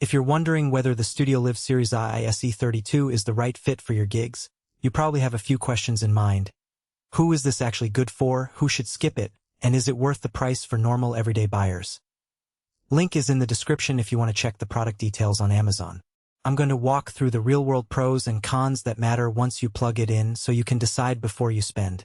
If you're wondering whether the StudioLive Series I SE32 is the right fit for your gigs, you probably have a few questions in mind. Who is this actually good for? Who should skip it? And is it worth the price for normal everyday buyers? Link is in the description if you want to check the product details on Amazon. I'm going to walk through the real-world pros and cons that matter once you plug it in so you can decide before you spend.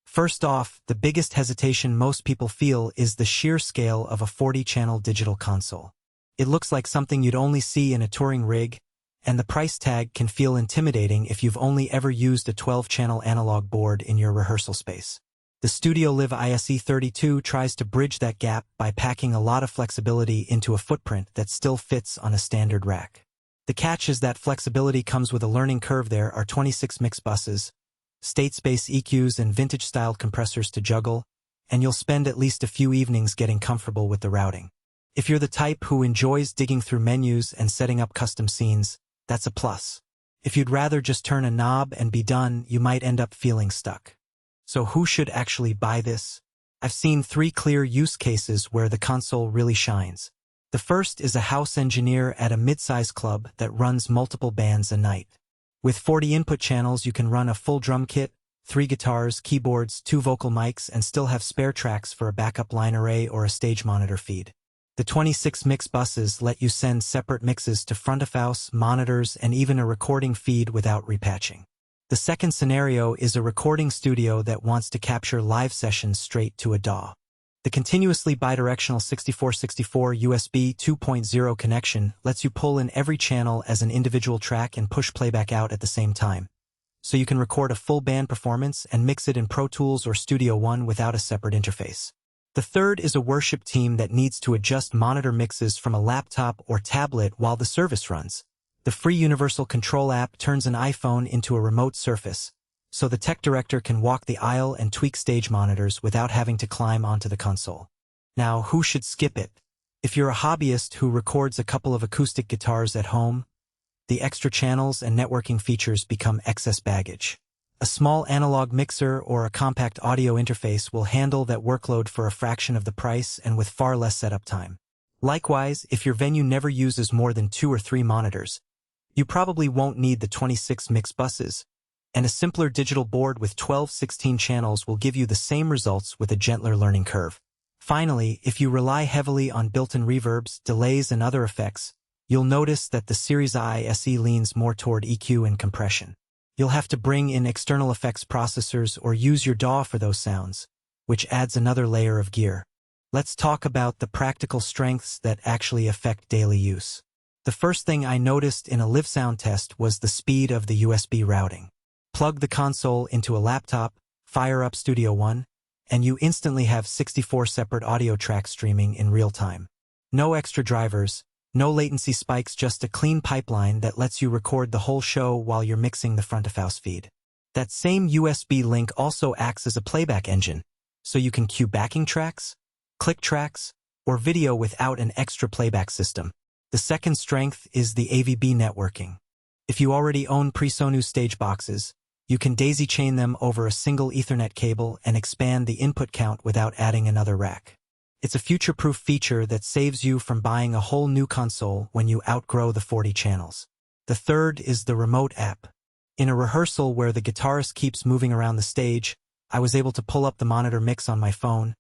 First off, the biggest hesitation most people feel is the sheer scale of a 40-channel digital console. It looks like something you'd only see in a touring rig, and the price tag can feel intimidating if you've only ever used a 12-channel analog board in your rehearsal space. The StudioLive SE32 tries to bridge that gap by packing a lot of flexibility into a footprint that still fits on a standard rack. The catch is that flexibility comes with a learning curve. There are 26 mix buses, state space EQs and vintage-styled compressors to juggle, and you'll spend at least a few evenings getting comfortable with the routing. If you're the type who enjoys digging through menus and setting up custom scenes, that's a plus. If you'd rather just turn a knob and be done, you might end up feeling stuck. So who should actually buy this? I've seen 3 clear use cases where the console really shines. The first is a house engineer at a mid-size club that runs multiple bands a night. With 40 input channels, you can run a full drum kit, 3 guitars, keyboards, 2 vocal mics, and still have spare tracks for a backup line array or a stage monitor feed. The 26 mix buses let you send separate mixes to front of house, monitors, and even a recording feed without repatching. The second scenario is a recording studio that wants to capture live sessions straight to a DAW. The continuously bidirectional 6464 USB 2.0 connection lets you pull in every channel as an individual track and push playback out at the same time, so you can record a full band performance and mix it in Pro Tools or Studio One without a separate interface. The third is a worship team that needs to adjust monitor mixes from a laptop or tablet while the service runs. The free Universal Control app turns an iPhone into a remote surface, so the tech director can walk the aisle and tweak stage monitors without having to climb onto the console. Now, who should skip it? If you're a hobbyist who records a couple of acoustic guitars at home, the extra channels and networking features become excess baggage. A small analog mixer or a compact audio interface will handle that workload for a fraction of the price and with far less setup time. Likewise, if your venue never uses more than 2 or 3 monitors, you probably won't need the 26 mix buses, and a simpler digital board with 12/16 channels will give you the same results with a gentler learning curve. Finally, if you rely heavily on built-in reverbs, delays, and other effects, you'll notice that the Series I SE leans more toward EQ and compression. You'll have to bring in external effects processors or use your DAW for those sounds, which adds another layer of gear. Let's talk about the practical strengths that actually affect daily use. The first thing I noticed in a live sound test was the speed of the USB routing. Plug the console into a laptop, fire up Studio One, and you instantly have 64 separate audio tracks streaming in real time. No extra drivers, no latency spikes, just a clean pipeline that lets you record the whole show while you're mixing the front-of-house feed. That same USB link also acts as a playback engine, so you can cue backing tracks, click tracks, or video without an extra playback system. The second strength is the AVB networking. If you already own PreSonus stage boxes, you can daisy-chain them over a single Ethernet cable and expand the input count without adding another rack. It's a future-proof feature that saves you from buying a whole new console when you outgrow the 40 channels. The third is the remote app. In a rehearsal where the guitarist keeps moving around the stage, I was able to pull up the monitor mix on my phone,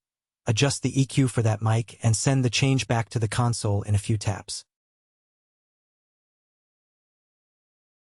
adjust the EQ for that mic, and send the change back to the console in a few taps.